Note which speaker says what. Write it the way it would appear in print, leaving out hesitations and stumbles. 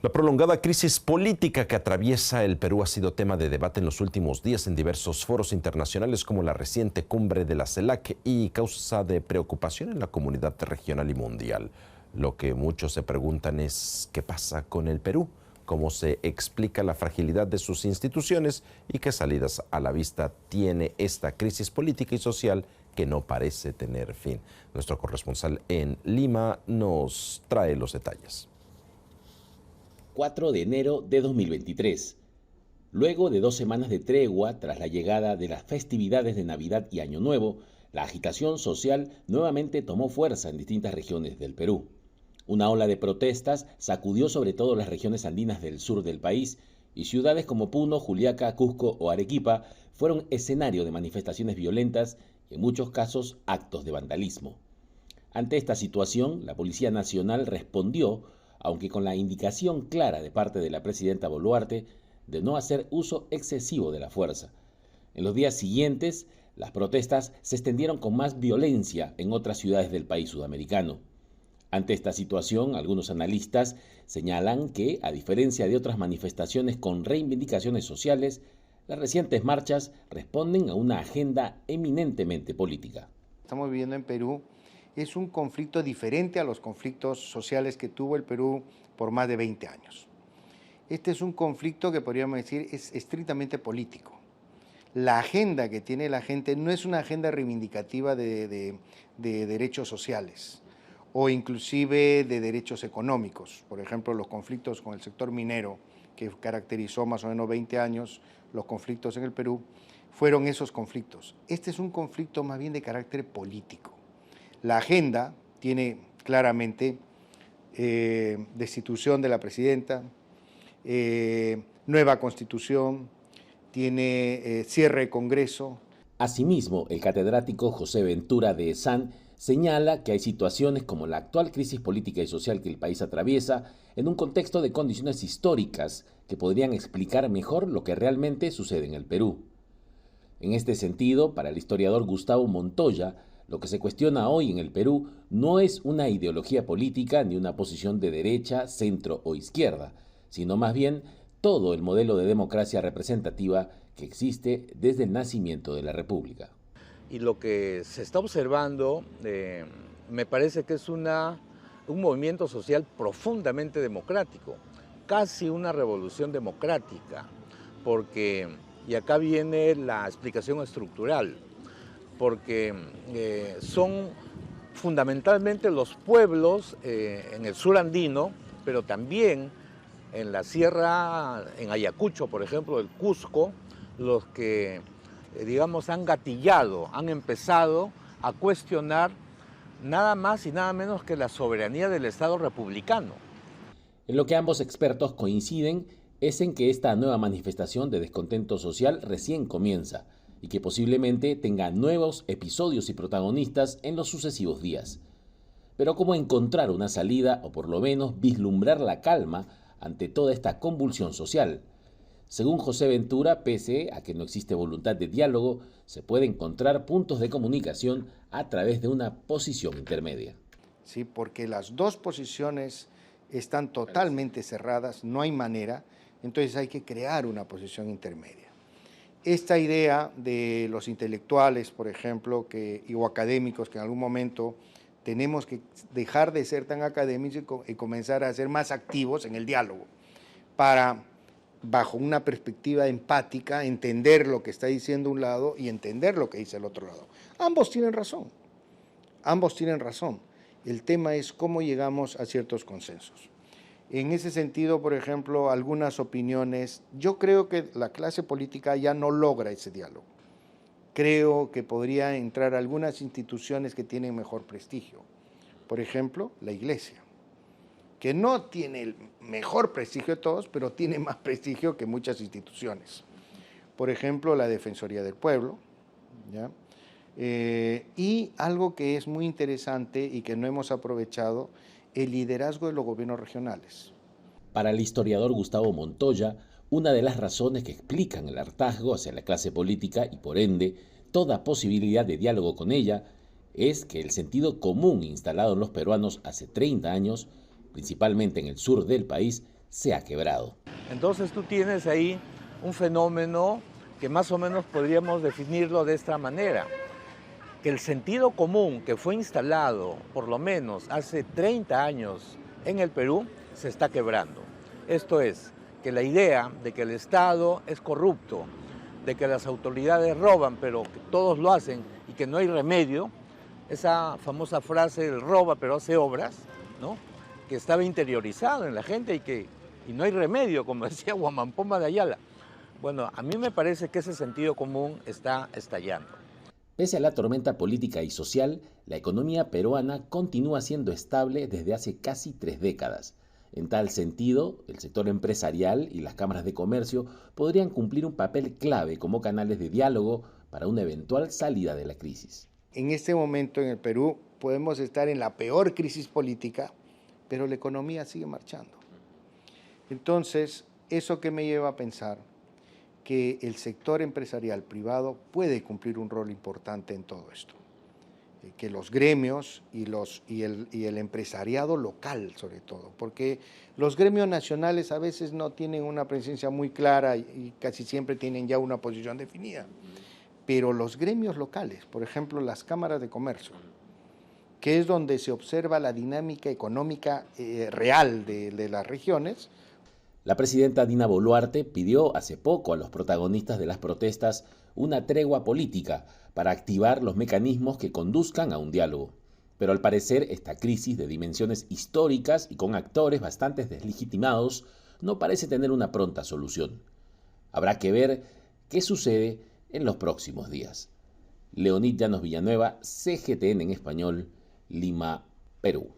Speaker 1: La prolongada crisis política que atraviesa el Perú ha sido tema de debate en los últimos días en diversos foros internacionales como la reciente cumbre de la CELAC y causa de preocupación en la comunidad regional y mundial. Lo que muchos se preguntan es ¿qué pasa con el Perú? ¿Cómo se explica la fragilidad de sus instituciones y qué salidas a la vista tiene esta crisis política y social que no parece tener fin? Nuestro corresponsal en Lima nos trae los detalles.
Speaker 2: 4 de enero de 2023. Luego de 2 semanas de tregua tras la llegada de las festividades de Navidad y Año Nuevo, la agitación social nuevamente tomó fuerza en distintas regiones del Perú. Una ola de protestas sacudió sobre todo las regiones andinas del sur del país y ciudades como Puno, Juliaca, Cusco o Arequipa fueron escenario de manifestaciones violentas y en muchos casos actos de vandalismo. Ante esta situación, la Policía Nacional respondió, aunque con la indicación clara de parte de la presidenta Boluarte de no hacer uso excesivo de la fuerza. En los días siguientes, las protestas se extendieron con más violencia en otras ciudades del país sudamericano. Ante esta situación, algunos analistas señalan que, a diferencia de otras manifestaciones con reivindicaciones sociales, las recientes marchas responden a una agenda eminentemente política.
Speaker 3: Estamos viviendo en Perú es un conflicto diferente a los conflictos sociales que tuvo el Perú por más de 20 años. Este es un conflicto que podríamos decir es estrictamente político. La agenda que tiene la gente no es una agenda reivindicativa de derechos sociales o inclusive de derechos económicos. Por ejemplo, los conflictos con el sector minero, que caracterizó más o menos 20 años los conflictos en el Perú, fueron esos conflictos. Este es un conflicto más bien de carácter político. La agenda tiene claramente destitución de la presidenta, nueva constitución, tiene cierre de Congreso.
Speaker 2: Asimismo, el catedrático José Ventura de ESAN señala que hay situaciones como la actual crisis política y social que el país atraviesa en un contexto de condiciones históricas que podrían explicar mejor lo que realmente sucede en el Perú. En este sentido, para el historiador Gustavo Montoya, lo que se cuestiona hoy en el Perú no es una ideología política ni una posición de derecha, centro o izquierda, sino más bien todo el modelo de democracia representativa que existe desde el nacimiento de la República.
Speaker 4: Y lo que se está observando me parece que es un movimiento social profundamente democrático, casi una revolución democrática, porque, y acá viene la explicación estructural, porque son fundamentalmente los pueblos en el sur andino, pero también en la sierra, en Ayacucho, por ejemplo, el Cusco, los que, digamos, han gatillado, han empezado a cuestionar nada más y nada menos que la soberanía del Estado republicano.
Speaker 2: En lo que ambos expertos coinciden es en que esta nueva manifestación de descontento social recién comienza y que posiblemente tenga nuevos episodios y protagonistas en los sucesivos días. Pero ¿cómo encontrar una salida o por lo menos vislumbrar la calma ante toda esta convulsión social? Según José Ventura, pese a que no existe voluntad de diálogo, se puede encontrar puntos de comunicación a través de una posición intermedia.
Speaker 3: Sí, porque las dos posiciones están totalmente cerradas, no hay manera, entonces hay que crear una posición intermedia. Esta idea de los intelectuales, por ejemplo, o académicos, que en algún momento tenemos que dejar de ser tan académicos y comenzar a ser más activos en el diálogo, para, bajo una perspectiva empática, entender lo que está diciendo un lado y entender lo que dice el otro lado. Ambos tienen razón, ambos tienen razón. El tema es cómo llegamos a ciertos consensos. En ese sentido, por ejemplo, algunas opiniones, yo creo que la clase política ya no logra ese diálogo. Creo que podría entrar algunas instituciones que tienen mejor prestigio. Por ejemplo, la Iglesia, que no tiene el mejor prestigio de todos, pero tiene más prestigio que muchas instituciones. Por ejemplo, la Defensoría del Pueblo, ¿ya? Y algo que es muy interesante y que no hemos aprovechado, el liderazgo de los gobiernos regionales.
Speaker 2: Para el historiador Gustavo Montoya, una de las razones que explican el hartazgo hacia la clase política y por ende toda posibilidad de diálogo con ella es que el sentido común instalado en los peruanos hace 30 años, principalmente en el sur del país, se ha quebrado.
Speaker 4: Entonces tú tienes ahí un fenómeno que más o menos podríamos definirlo de esta manera, que el sentido común que fue instalado por lo menos hace 30 años en el Perú se está quebrando. Esto es, que la idea de que el Estado es corrupto, de que las autoridades roban, pero que todos lo hacen y que no hay remedio, esa famosa frase, el roba pero hace obras, ¿no?, que estaba interiorizado en la gente y no hay remedio, como decía Huamampoma de Ayala. Bueno, a mí me parece que ese sentido común está estallando.
Speaker 2: Pese a la tormenta política y social, la economía peruana continúa siendo estable desde hace casi 3 décadas. En tal sentido, el sector empresarial y las cámaras de comercio podrían cumplir un papel clave como canales de diálogo para una eventual salida de la crisis.
Speaker 3: En este momento en el Perú podemos estar en la peor crisis política, pero la economía sigue marchando. Entonces, ¿eso qué me lleva a pensar? Que el sector empresarial privado puede cumplir un rol importante en todo esto. Que los gremios y el empresariado local, sobre todo, porque los gremios nacionales a veces no tienen una presencia muy clara y casi siempre tienen ya una posición definida. Pero los gremios locales, por ejemplo, las cámaras de comercio, que es donde se observa la dinámica económica real de las regiones.
Speaker 2: La presidenta Dina Boluarte pidió hace poco a los protagonistas de las protestas una tregua política para activar los mecanismos que conduzcan a un diálogo. Pero al parecer esta crisis de dimensiones históricas y con actores bastante deslegitimados no parece tener una pronta solución. Habrá que ver qué sucede en los próximos días. Leonid Llanos Villanueva, CGTN en español, Lima, Perú.